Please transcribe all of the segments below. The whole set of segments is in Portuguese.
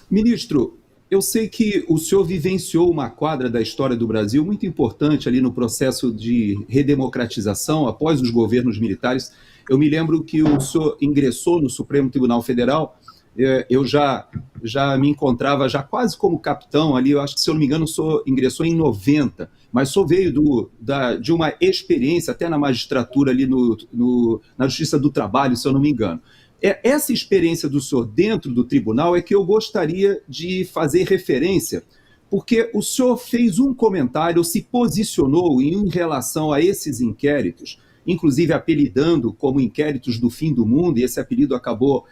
Ministro, eu sei que o senhor vivenciou uma quadra da história do Brasil muito importante ali no processo de redemocratização após os governos militares. Eu me lembro que o senhor ingressou no Supremo Tribunal Federal. Eu já me encontrava já quase como capitão ali. Eu acho que, se eu não me engano, o senhor ingressou em 90, mas o senhor veio de uma experiência até na magistratura ali na Justiça do Trabalho, se eu não me engano. Essa experiência do senhor dentro do tribunal é que eu gostaria de fazer referência, porque o senhor fez um comentário, se posicionou em relação a esses inquéritos, inclusive apelidando como inquéritos do fim do mundo, e esse apelido acabou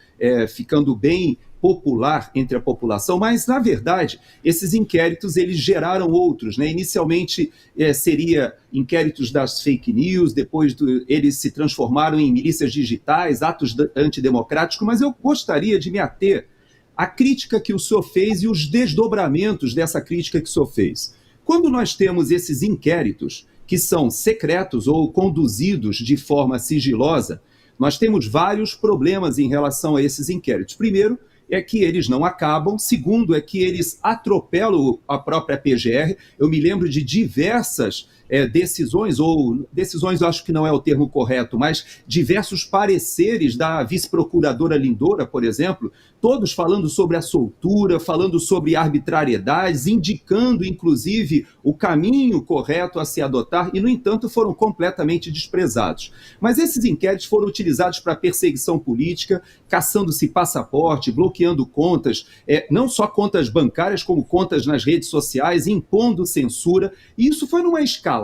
ficando bem popular entre a população, mas, na verdade, esses inquéritos eles geraram outros, né? Inicialmente seria inquéritos das fake news, depois eles se transformaram em milícias digitais, atos antidemocráticos, mas eu gostaria de me ater à crítica que o senhor fez e os desdobramentos dessa crítica que o senhor fez. Quando nós temos esses inquéritos que são secretos ou conduzidos de forma sigilosa, nós temos vários problemas em relação a esses inquéritos. Primeiro, é que eles não acabam. Segundo, é que eles atropelam a própria PGR. Eu me lembro de diversas decisões, ou decisões eu acho que não é o termo correto, mas diversos pareceres da vice-procuradora Lindora, por exemplo, todos falando sobre a soltura, falando sobre arbitrariedades, indicando, inclusive, o caminho correto a se adotar, e, no entanto, foram completamente desprezados. Mas esses inquéritos foram utilizados para perseguição política, caçando-se passaporte, bloqueando contas, não só contas bancárias, como contas nas redes sociais, impondo censura, e isso foi numa escalada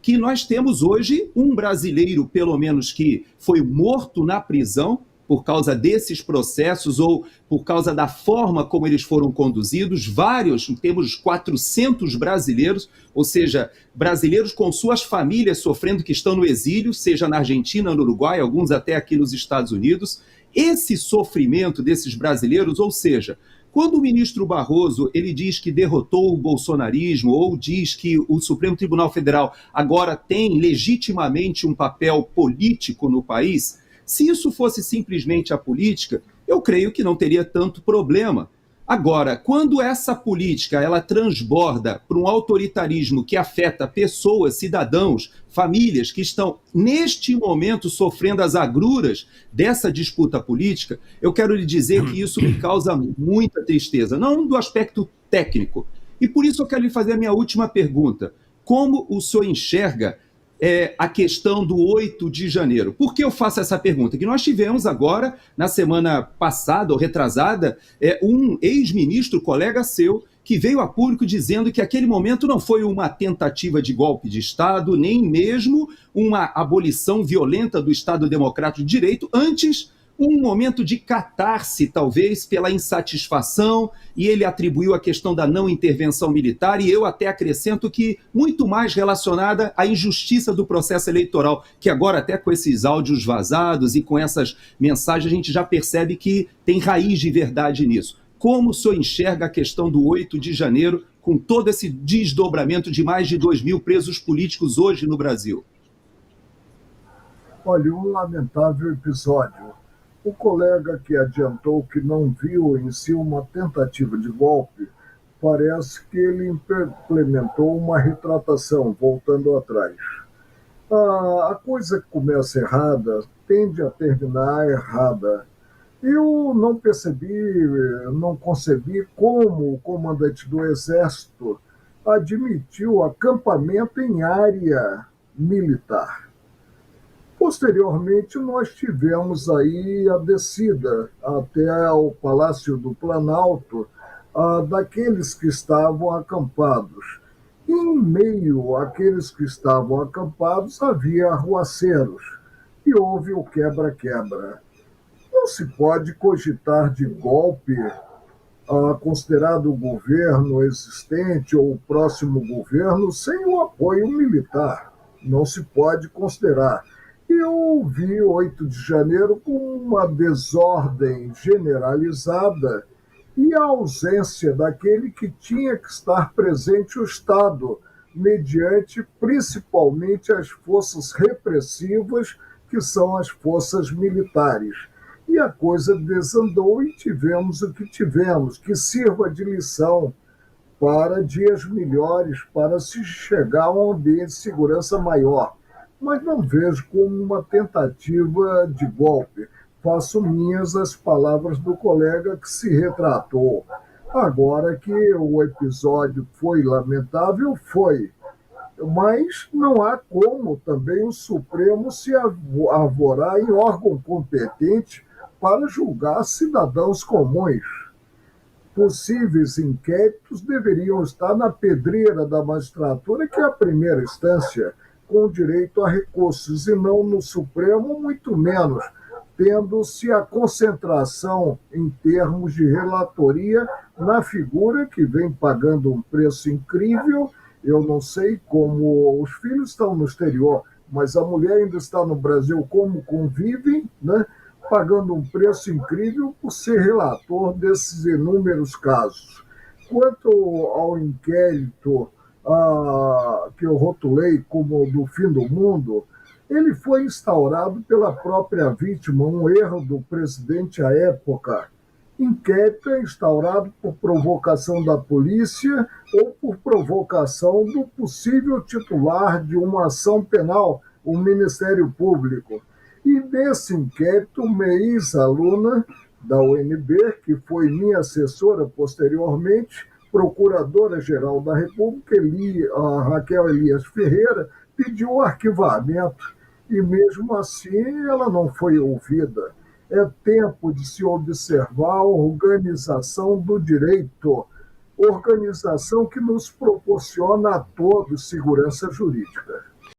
que nós temos hoje um brasileiro, pelo menos, que foi morto na prisão por causa desses processos ou por causa da forma como eles foram conduzidos. Vários, temos 400 brasileiros, ou seja, brasileiros com suas famílias sofrendo, que estão no exílio, seja na Argentina, no Uruguai, alguns até aqui nos Estados Unidos. Esse sofrimento desses brasileiros, ou seja, quando o ministro Barroso ele diz que derrotou o bolsonarismo, ou diz que o Supremo Tribunal Federal agora tem legitimamente um papel político no país, se isso fosse simplesmente a política, eu creio que não teria tanto problema. Agora, quando essa política ela transborda para um autoritarismo que afeta pessoas, cidadãos, famílias que estão neste momento sofrendo as agruras dessa disputa política, eu quero lhe dizer que isso me causa muita tristeza, não do aspecto técnico. E por isso eu quero lhe fazer a minha última pergunta. Como o senhor enxerga a questão do 8 de janeiro? Por que eu faço essa pergunta? Que nós tivemos agora, na semana passada ou retrasada, um ex-ministro, colega seu, que veio a público dizendo que aquele momento não foi uma tentativa de golpe de Estado, nem mesmo uma abolição violenta do Estado Democrático de Direito, antes um momento de catarse, talvez, pela insatisfação, e ele atribuiu a questão da não intervenção militar, e eu até acrescento que muito mais relacionada à injustiça do processo eleitoral, que agora até com esses áudios vazados e com essas mensagens a gente já percebe que tem raiz de verdade nisso. Como o senhor enxerga a questão do 8 de janeiro, com todo esse desdobramento de mais de 2.000 presos políticos hoje no Brasil? Olha, um lamentável episódio. O colega que adiantou que não viu em si uma tentativa de golpe, parece que ele implementou uma retratação, voltando atrás. A coisa que começa errada tende a terminar errada. Eu não percebi, não concebi como o comandante do Exército admitiu acampamento em área militar. Posteriormente, nós tivemos aí a descida até o Palácio do Planalto daqueles que estavam acampados. Em meio àqueles que estavam acampados havia arruaceiros e houve o quebra-quebra. Não se pode cogitar de golpe considerado o governo existente ou o próximo governo sem o apoio militar. Não se pode considerar. Eu vi 8 de janeiro com uma desordem generalizada e a ausência daquele que tinha que estar presente, o Estado, mediante principalmente as forças repressivas, que são as forças militares. e a coisa desandou e tivemos o que tivemos, que sirva de lição para dias melhores, para se chegar a um ambiente de segurança maior. Mas não vejo como uma tentativa de golpe. Faço minhas as palavras do colega que se retratou. Agora que o episódio foi lamentável, foi. Mas não há como também o Supremo se arvorar em órgão competente para julgar cidadãos comuns. Possíveis inquéritos deveriam estar na pedreira da magistratura, que é a primeira instância, com direito a recursos, e não no Supremo, muito menos, tendo-se a concentração em termos de relatoria na figura que vem pagando um preço incrível. Eu não sei como os filhos estão no exterior, mas a mulher ainda está no Brasil, como convivem, né? Pagando um preço incrível por ser relator desses inúmeros casos. Quanto ao inquérito que eu rotulei como do fim do mundo, ele foi instaurado pela própria vítima, um erro do presidente à época. Inquérito é instaurado por provocação da polícia ou por provocação do possível titular de uma ação penal, o Ministério Público. E nesse inquérito, uma ex-aluna da UNB, que foi minha assessora posteriormente, Procuradora-Geral da República, a Raquel Elias Ferreira, pediu o arquivamento e, mesmo assim, ela não foi ouvida. É tempo de se observar a organização do direito, organização que nos proporciona a todos segurança jurídica.